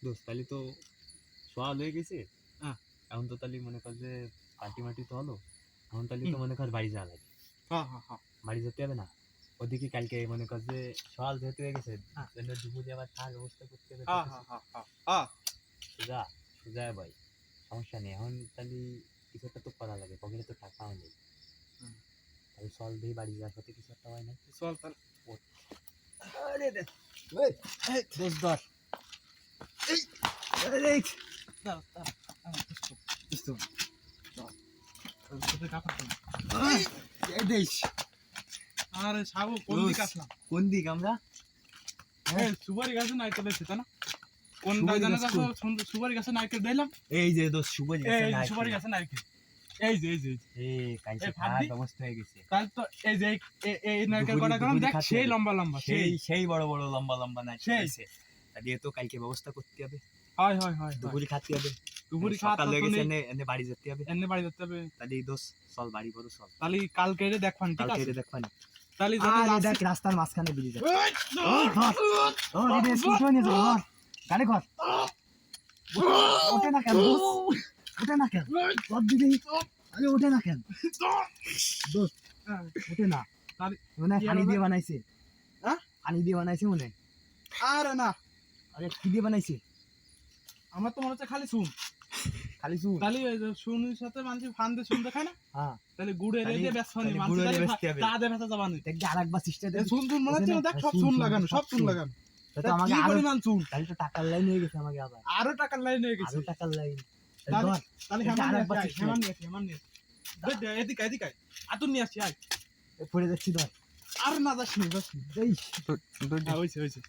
দোস্ত তাহলে তো সোয়াল হয়ে গেছে। হ্যাঁ। এখন তো তাহলে মনে কর যে পার্টি মাটি তো হলো, এখন তাহলে তো মনে কর বাড়ি যাওয়া লাগে। হ্যাঁ। বাড়ি যেতে হবে না? ওদিকে কালকে মনে কর যে সোয়াল যেহেতু হয়ে গেছে, হ্যাঁ। দুপুরে আবার খাওয়ার ব্যবস্থা করতে হবে। হ্যাঁ। সোজা সোজা ভাই, সমস্যা নেই। এখন তাহলে কিছু একটা তো করা লাগে, পকেটে তো টাকাও নেই। তাহলে চল দিয়ে বাড়ি যাওয়ার সাথে কিছু একটা হয় না। চল তাহলে। আরে দে দোস্ত ধর। আরে সাবু কোন দিকে আসলাম? কোন দিক আমরা? সুপারি গাছে নারকেল এসে তাই না? কোন জায়গায় সুপারি গাছে নারকেল দিলাম? এই যে দোস্ত সুপারি গাছে এই নারকেল। সুপারি গাছে নারকেল। এই যে কালকে এই খাওয়ার ফাঁদি? ব্যবস্থা হয়ে গেছে। তাহলে তো এই যে এই নারকেল কটা কেমন দুপুরে দেখ খাতে সেই হবে। লম্বা লম্বা সেই বড় বড় লম্বা লম্বা নারকেল সেই। আছে। তাহলে তো কালকে ব্যবস্থা করতে হবে। হয় দুপুরে খাতে হবে। দুপুরি সকাল খাওয়া হয়ে তো গেছে, নেই, এনে বাড়ি যেতে হবে। এনে বাড়ি যেতে হবে। তাহলে এই দোস্ত চল বাড়ি করো চল। তাহলে কালকে রে দেখবান ঠিক কালকে আছে? এটা দেখবানি। তাহলে যদি আরে দেখ রাস্তার মাঝখানে বেরিয়ে যাবে। ও রে স্কুটি নিয়ে যাবো। গাড়ি কর। ওঠে না কেন দোস্ত? ওঠে না কেন? তোর দিদি আরে ওঠে না কেন দোস্ত? ওঠে না। তাহলে মনে হয় কি পানি হবে? দিয়ে বানাইছে। হ্যাঁ? পানি দিয়ে বানাইছে মনে হয়। আরে না, আরে কি দিয়ে বানাইছে? আমার তো মনে হচ্ছে খালি শুন। খালি চুন। তাহলে শুনের সাথে মানুষ ফান দিয়ে শুন দেখায় না? হ্যাঁ। তাহলে গুড়ে রে দিয়ে ব্যস্ত তাহলে মানুষ গুড়ে তাহলে দিয়ে বেচতে হবে। তা দিয়ে ব্যস্ত যাবানি। দেখ আরেকবার চেষ্টা দে। শুন মনে হচ্ছে না, দেখ সব শুন লাগানো, সব শুন লাগানো। তো আমাকে কি আরো পরিমাণ শুন? তাহলে তো টাকার লাইন হয়ে গেছে আমাকে আবার। আরো টাকার লাইন হয়ে গেছে। আরো টাকার লাইন। তাহলে হেমান নিয়ে এদিকে আতুর নিয়ে আসছি আয়। পড়ে যাচ্ছি ধর। আর না যাস নি এই হয়েছে